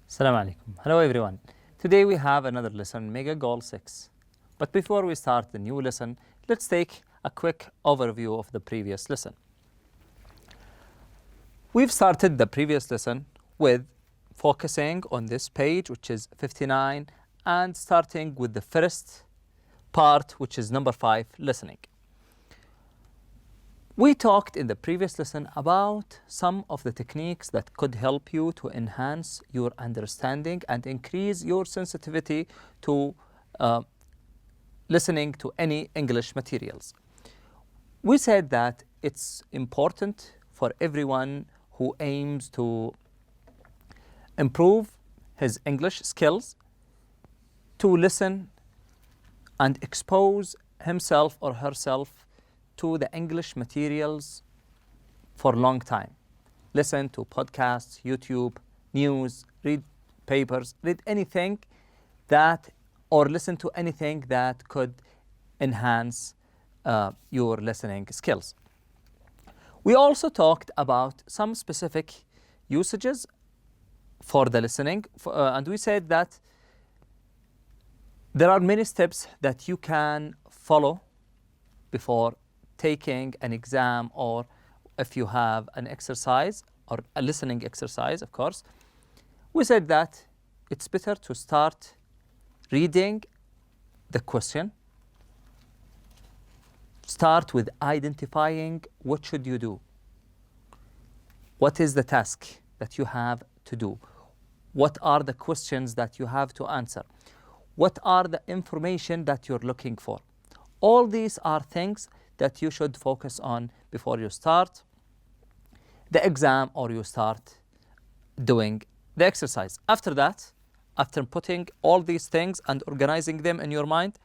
Assalamu alaikum. Hello everyone. Today we have another lesson, Mega Goal 6. But before we start the new lesson, let's take a quick overview of the previous lesson. We've started the previous lesson with focusing on this page, which is 59, and starting with the first part, which is number 5, listening. We talked in the previous lesson about some of the techniques that could help you to enhance your understanding and increase your sensitivity to listening to any English materials. We said that it's important for everyone who aims to improve his English skills to listen and expose himself or herself to the English materials for a long time. Listen to podcasts, YouTube, news, read papers, read anything that, or listen to anything that could enhance your listening skills. We also talked about some specific usages for the listening, and we said that there are many steps that you can follow before taking an exam, or if you have an exercise or a listening exercise, of course. We said that it's better to start reading the question. Start with identifying what should you do. What is the task that you have to do? What are the questions that you have to answer? What are the information that you're looking for? All these are things that you should focus on before you start the exam or you start doing the exercise. After that, after putting all these things and organizing them in your mind,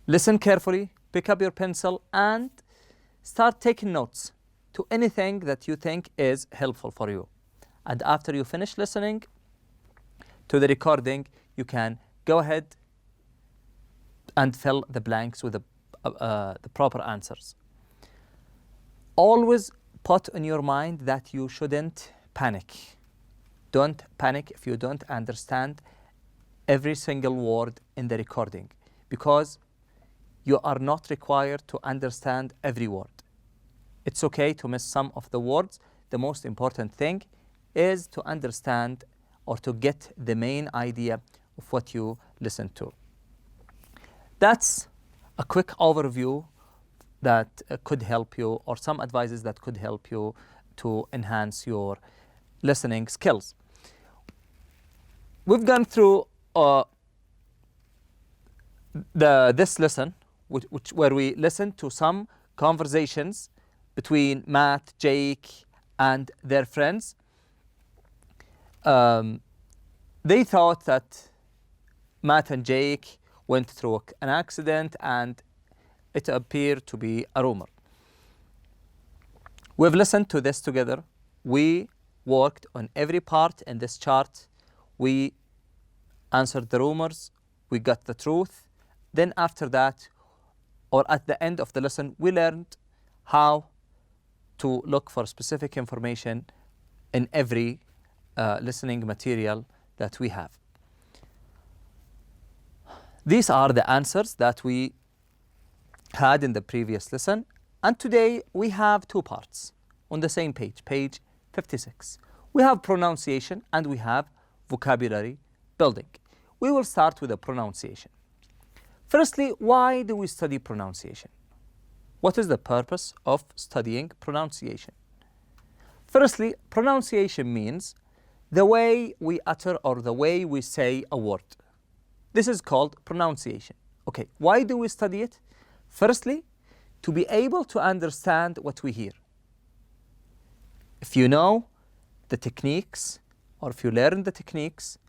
listen carefully, pick up your pencil and start taking notes to anything that you think is helpful for you. And after you finish listening to the recording, you can go ahead and fill the blanks with the proper answers. Always put in your mind that you shouldn't panic. Don't panic if you don't understand every single word in the recording, because you are not required to understand every word. It's okay to miss some of the words. The most important thing is to understand or to get the main idea of what you listen to. That's a quick overview that could help you, or some advices that could help you to enhance your listening skills. We've gone through this lesson, where we listened to some conversations between Matt, Jake, and their friends. They thought that Matt and Jake went through an accident and it appeared to be a rumor. We've listened to this together. We worked on every part in this chart. We answered the rumors. We got the truth. Then after that, or at the end of the lesson, we learned how to look for specific information in every listening material that we have. These are the answers that we had in the previous lesson. And today we have two parts on the same page, page 56. We have pronunciation and we have vocabulary building. We will start with the pronunciation. Firstly, why do we study pronunciation? What is the purpose of studying pronunciation? Firstly, pronunciation means the way we utter or the way we say a word. This is called pronunciation. Okay, why do we study it? Firstly, to be able to understand what we hear. If you know the techniques, or if you learn the techniques,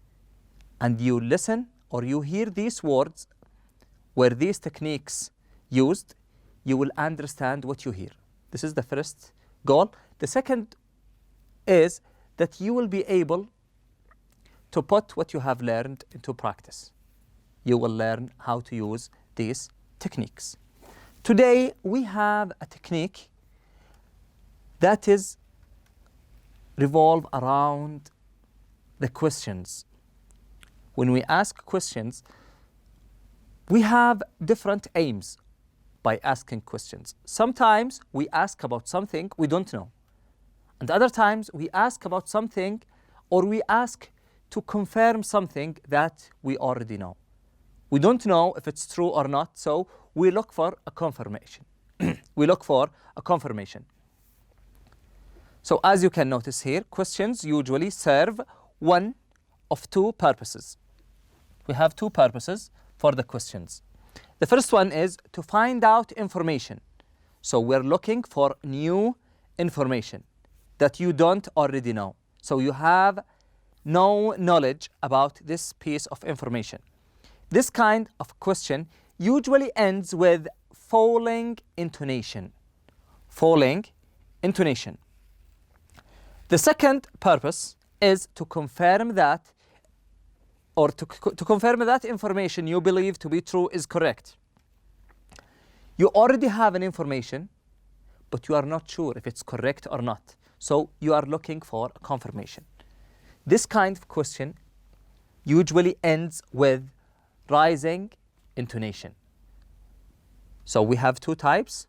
and you listen or you hear these words where these techniques used, you will understand what you hear. This is the first goal. The second is that you will be able to put what you have learned into practice. You will learn how to use these techniques. Today we have a technique that is revolve around the questions. When we ask questions, we have different aims by asking questions. Sometimes we ask about something we don't know. And other times we ask about something, or we ask to confirm something that we already know. We don't know if it's true or not, so we look for a confirmation. We look for a confirmation. So as you can notice here, questions usually serve one of two purposes. We have two purposes for the questions. The first one is to find out information. So we're looking for new information that you don't already know. So you have no knowledge about this piece of information. This kind of question usually ends with falling intonation. Falling intonation. The second purpose is to confirm that, or to confirm that information you believe to be true is correct. You already have an information, but you are not sure if it's correct or not. So you are looking for a confirmation. This kind of question usually ends with rising intonation. So we have two types.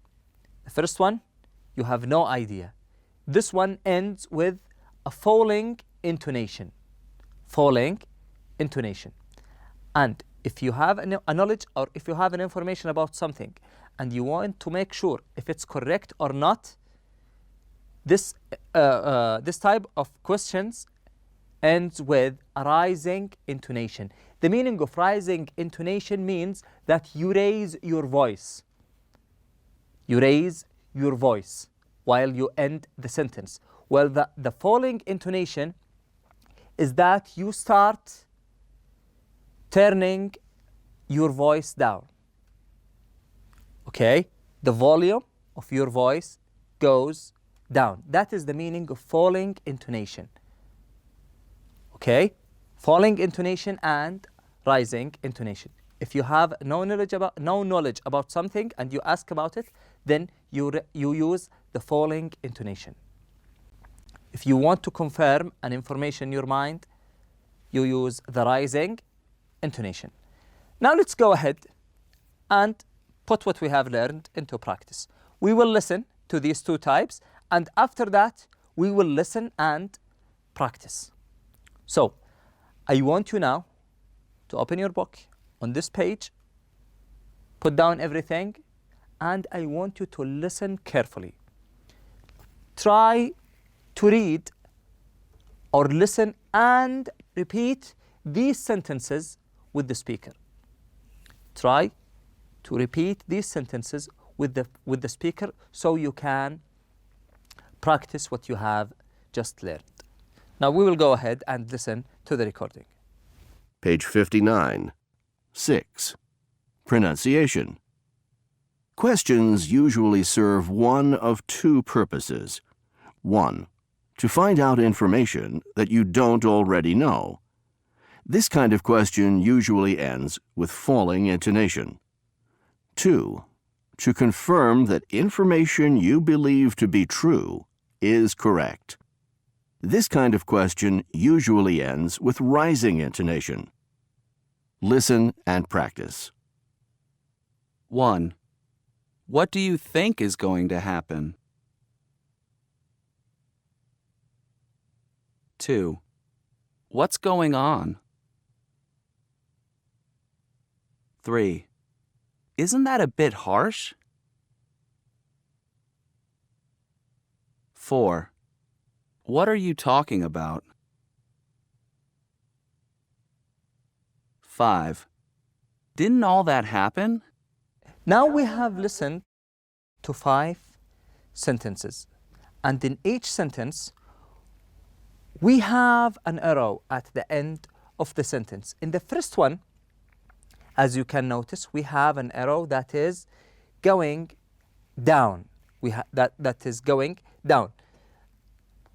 The first one, you have no idea. This one ends with a falling intonation. Falling intonation. And if you have a knowledge, or if you have an information about something and you want to make sure if it's correct or not, this type of questions ends with a rising intonation. The meaning of rising intonation means that you raise your voice. You raise your voice while you end the sentence. Well, the falling intonation is that you start turning your voice down. Okay? The volume of your voice goes down. That is the meaning of falling intonation. Okay? Falling intonation and rising intonation. If you have no knowledge about something and you ask about it, then you use the falling intonation. If you want to confirm an information in your mind, you use the rising intonation. Now let's go ahead and put what we have learned into practice. We will listen to these two types, and after that, we will listen and practice. So, I want you now to open your book on this page, put down everything, and I want you to listen carefully. Try to read or listen and repeat these sentences with the speaker. Try to repeat these sentences with the speaker so you can practice what you have just learned. Now we will go ahead and listen to the recording. Page 59. 6. Pronunciation. Questions usually serve one of two purposes. 1. To find out information that you don't already know. This kind of question usually ends with falling intonation. 2. To confirm that information you believe to be true is correct. This kind of question usually ends with rising intonation. Listen and practice. 1. What do you think is going to happen? 2. What's going on? 3. Isn't that a bit harsh? 4. What are you talking about? 5. Didn't all that happen? Now we have listened to 5 sentences, and in each sentence we have an arrow at the end of the sentence. In the first one, as you can notice, we have an arrow that is going down. That is going down.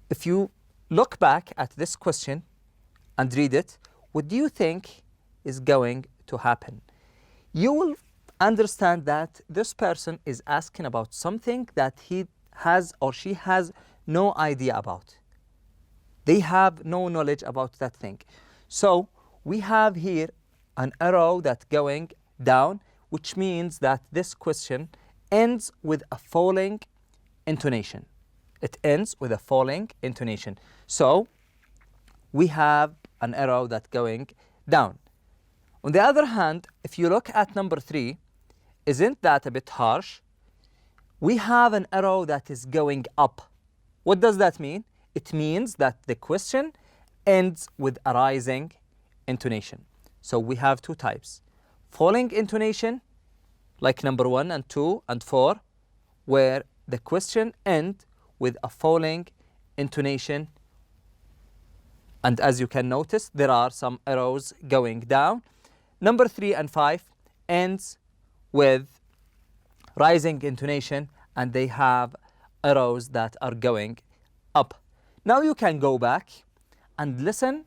If you look back at this question and read it, what do you think is going to happen? You will understand that this person is asking about something that he has or she has no idea about. They have no knowledge about that thing. So we have here an arrow that's going down, which means that this question ends with a falling intonation. It ends with a falling intonation. So we have an arrow that's going down. On the other hand, if you look at number 3, isn't that a bit harsh? We have an arrow that is going up. What does that mean? It means that the question ends with a rising intonation. So we have 2 types. Falling intonation, like number 1 and 2 and 4, where the question ends with a falling intonation. And as you can notice, there are some arrows going down. Number 3 and 5 ends with rising intonation, and they have arrows that are going up. Now you can go back and listen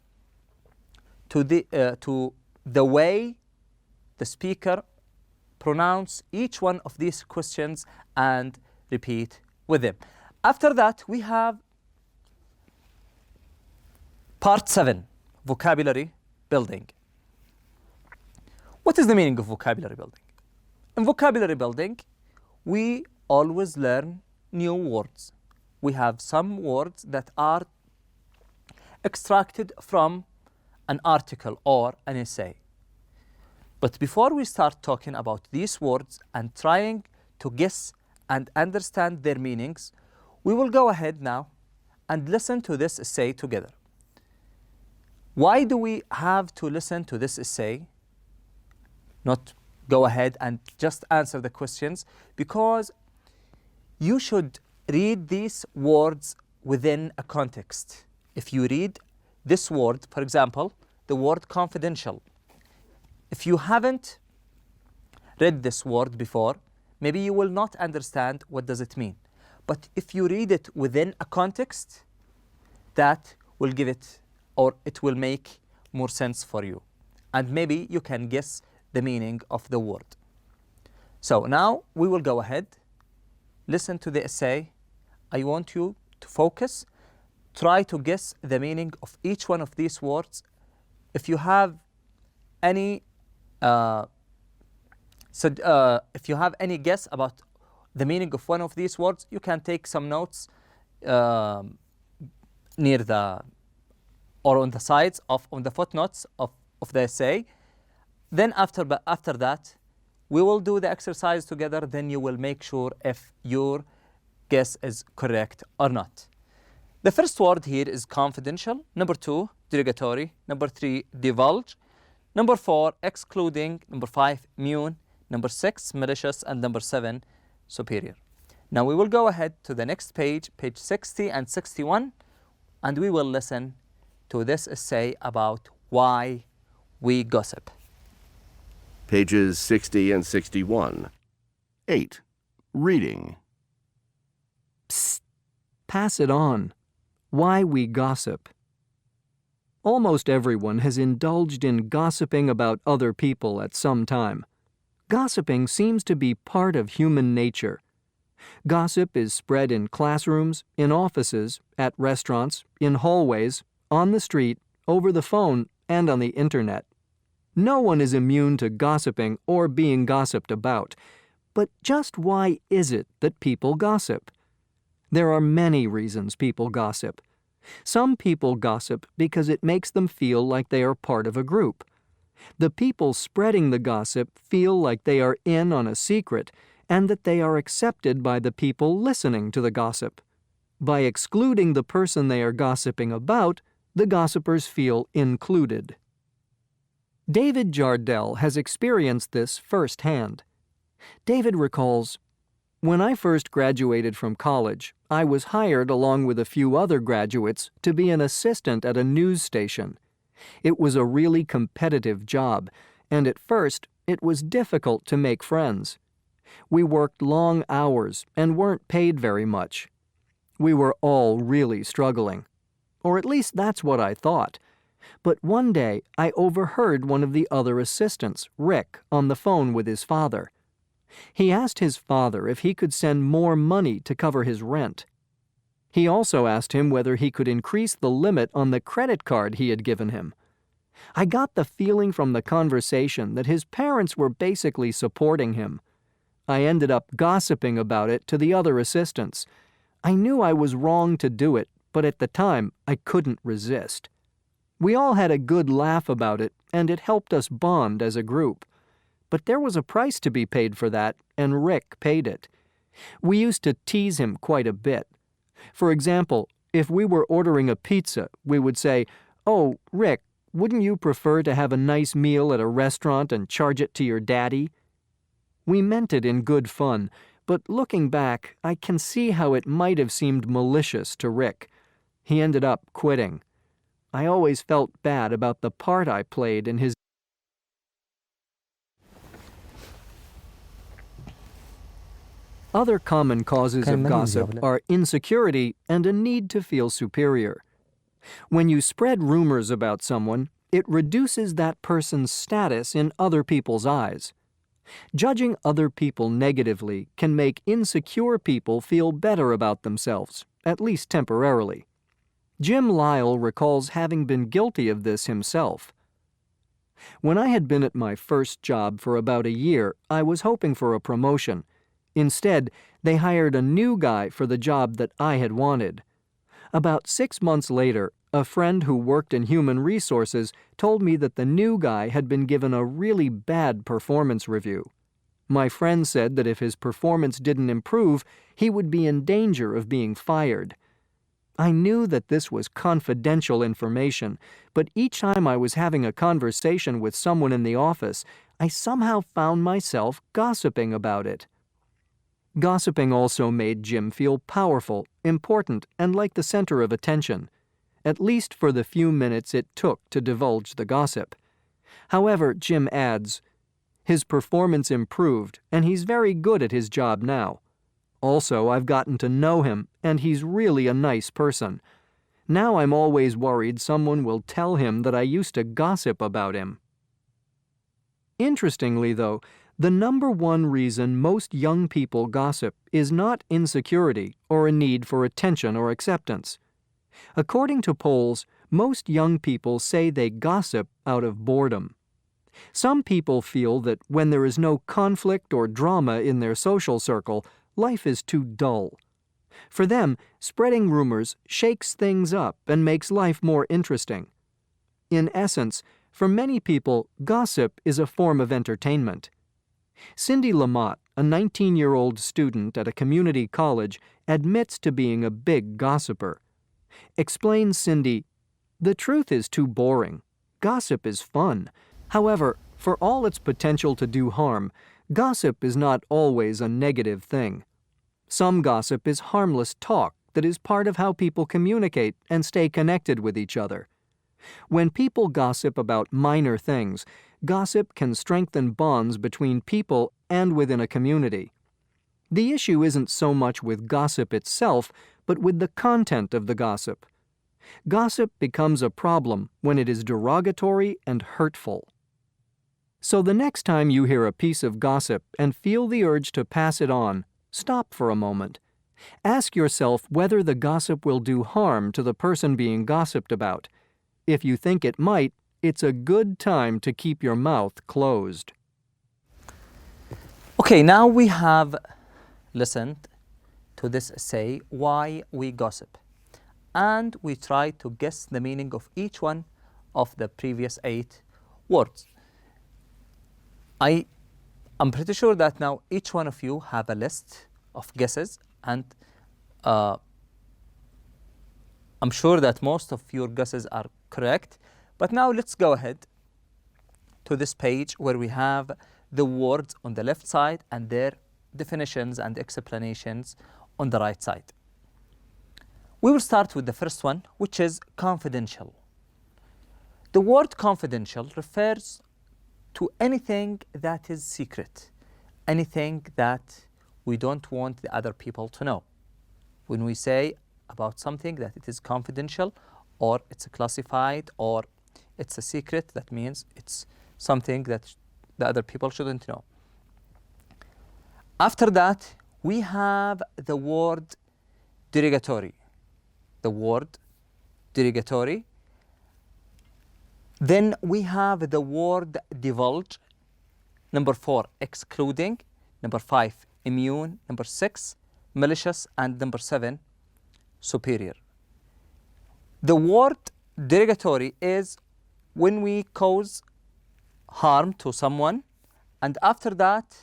to the way the speaker pronounce each one of these questions and repeat with them. After that, we have part 7, vocabulary building. What is the meaning of vocabulary building? In vocabulary building, we always learn new words. We have some words that are extracted from an article or an essay. But before we start talking about these words and trying to guess and understand their meanings, we will go ahead now and listen to this essay together. Why do we have to listen to this essay? Not go ahead and just answer the questions, because you should read these words within a context. If you read this word, for example, the word confidential, if you haven't read this word before, maybe you will not understand what does it mean. But if you read it within a context, that will give it, or it will make more sense for you. And maybe you can guess the meaning of the word. So now we will go ahead, listen to the essay. I want you to focus, try to guess the meaning of each one of these words. If you have any guess about the meaning of one of these words, you can take some notes near the or on the sides on the footnotes of the essay. Then after that, we will do the exercise together. Then you will make sure if your guess is correct or not. The first word here is confidential. Number 2, derogatory. Number 3, divulge. Number 4, excluding. Number 5, immune. Number 6, malicious. And number 7, superior. Now we will go ahead to the next page, page 60 and 61, and we will listen to this essay about why we gossip. Pages 60 and 61. 8. Reading. Psst. Pass it on. Why we gossip. Almost everyone has indulged in gossiping about other people at some time. Gossiping seems to be part of human nature. Gossip is spread in classrooms, in offices, at restaurants, in hallways, on the street, over the phone, and on the internet. No one is immune to gossiping or being gossiped about. But just why is it that people gossip? There are many reasons people gossip. Some people gossip because it makes them feel like they are part of a group. The people spreading the gossip feel like they are in on a secret and that they are accepted by the people listening to the gossip. By excluding the person they are gossiping about, the gossipers feel included. David Jardell has experienced this firsthand. David recalls, "When I first graduated from college, I was hired along with a few other graduates to be an assistant at a news station. It was a really competitive job, and at first it was difficult to make friends. We worked long hours and weren't paid very much. We were all really struggling. Or at least that's what I thought. But one day I overheard one of the other assistants, Rick, on the phone with his father. He asked his father if he could send more money to cover his rent. He also asked him whether he could increase the limit on the credit card he had given him. I got the feeling from the conversation that his parents were basically supporting him. I ended up gossiping about it to the other assistants. I knew I was wrong to do it, but at the time I couldn't resist. We all had a good laugh about it, and it helped us bond as a group. But there was a price to be paid for that, and Rick paid it. We used to tease him quite a bit. For example, if we were ordering a pizza, we would say, "Oh, Rick, wouldn't you prefer to have a nice meal at a restaurant and charge it to your daddy?" We meant it in good fun, but looking back, I can see how it might have seemed malicious to Rick. He ended up quitting. I always felt bad about the part I played in his. Other common causes of gossip are insecurity and a need to feel superior. When you spread rumors about someone, it reduces that person's status in other people's eyes. Judging other people negatively can make insecure people feel better about themselves, at least temporarily. Jim Lyle recalls having been guilty of this himself. When I had been at my first job for about a year, I was hoping for a promotion. Instead, they hired a new guy for the job that I had wanted. About 6 months later, a friend who worked in human resources told me that the new guy had been given a really bad performance review. My friend said that if his performance didn't improve, he would be in danger of being fired. I knew that this was confidential information, but each time I was having a conversation with someone in the office, I somehow found myself gossiping about it. Gossiping also made Jim feel powerful, important, and like the center of attention, at least for the few minutes it took to divulge the gossip. However, Jim adds, his performance improved, and he's very good at his job now. Also, I've gotten to know him, and he's really a nice person. Now I'm always worried someone will tell him that I used to gossip about him. Interestingly, though, the number one reason most young people gossip is not insecurity or a need for attention or acceptance. According to polls, most young people say they gossip out of boredom. Some people feel that when there is no conflict or drama in their social circle, life is too dull. For them, spreading rumors shakes things up and makes life more interesting. In essence, for many people, gossip is a form of entertainment. Cindy Lamott, a 19-year-old student at a community college, admits to being a big gossiper. Explains Cindy, "The truth is too boring. Gossip is fun. However, for all its potential to do harm, gossip is not always a negative thing. Some gossip is harmless talk that is part of how people communicate and stay connected with each other. When people gossip about minor things, gossip can strengthen bonds between people and within a community. The issue isn't so much with gossip itself, but with the content of the gossip. Gossip becomes a problem when it is derogatory and hurtful. So the next time you hear a piece of gossip and feel the urge to pass it on, stop for a moment. Ask yourself whether the gossip will do harm to the person being gossiped about. If you think it might, it's a good time to keep your mouth closed. Okay, now we have listened to this essay, Why We Gossip, and we tried to guess the meaning of each one of the previous 8 words. I'm pretty sure that now each one of you have a list of guesses, and I'm sure that most of your guesses are correct. But now let's go ahead to this page where we have the words on the left side and their definitions and explanations on the right side. We will start with the first one, which is confidential. The word confidential refers to anything that is secret, anything that we don't want the other people to know. When we say about something that it is confidential, or it's classified, or it's a secret, that means it's something that the other people shouldn't know. After that, we have the word derogatory. the word derogatory. Then we have the word divulge. Number 4, excluding. Number 5, immune. Number 6, malicious. And number 7, superior. The word derogatory is when we cause harm to someone, and after that,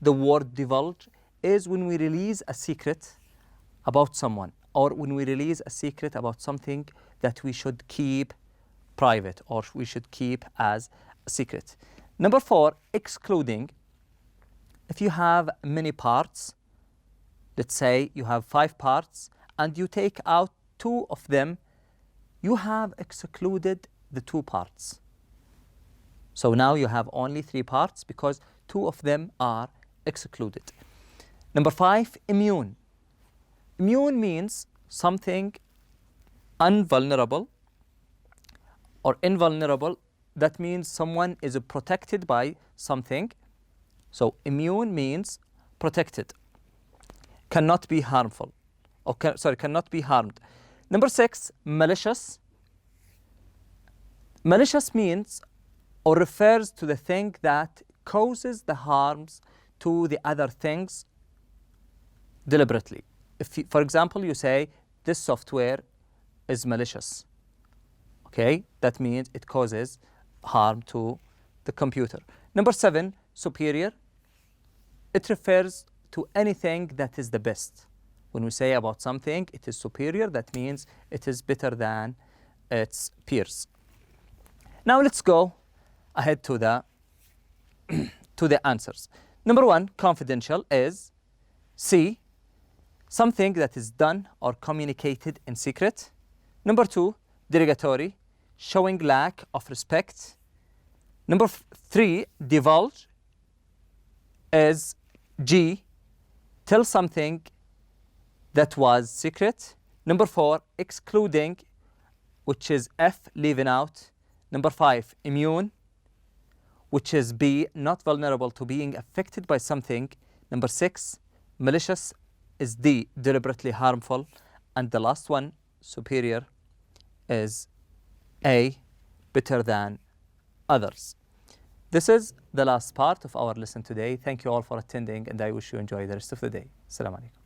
the word divulge is when we release a secret about someone, or when we release a secret about something that we should keep private or we should keep as a secret. Number 4, excluding. If you have many parts, let's say you have 5 parts and you take out 2 of them, you have excluded the 2 parts. So now you have only 3 parts because 2 of them are excluded. Number 5, immune. Immune means something invulnerable or invulnerable. That means someone is protected by something. So immune means protected, cannot be harmful, or cannot be harmed. Number 6, malicious. Malicious means or refers to the thing that causes the harms to the other things deliberately. If you, for example, you say this software is malicious, okay, that means it causes harm to the computer. Number 7, superior. It refers to anything that is the best. When we say about something it is superior, that means it is better than its peers. Now let's go ahead to the to the answers. Number 1, confidential, is C, something that is done or communicated in secret. Number 2, derogatory, showing lack of respect. Number 3, divulge, is G, tell something that was secret. Number 4, excluding, which is F, leaving out. Number 5, immune, which is B, not vulnerable to being affected by something. Number 6, malicious, is D, deliberately harmful. And the last one, superior, is A, better than others. This is the last part of our lesson today. Thank you all for attending, and I wish you enjoy the rest of the day. Assalamu alaikum.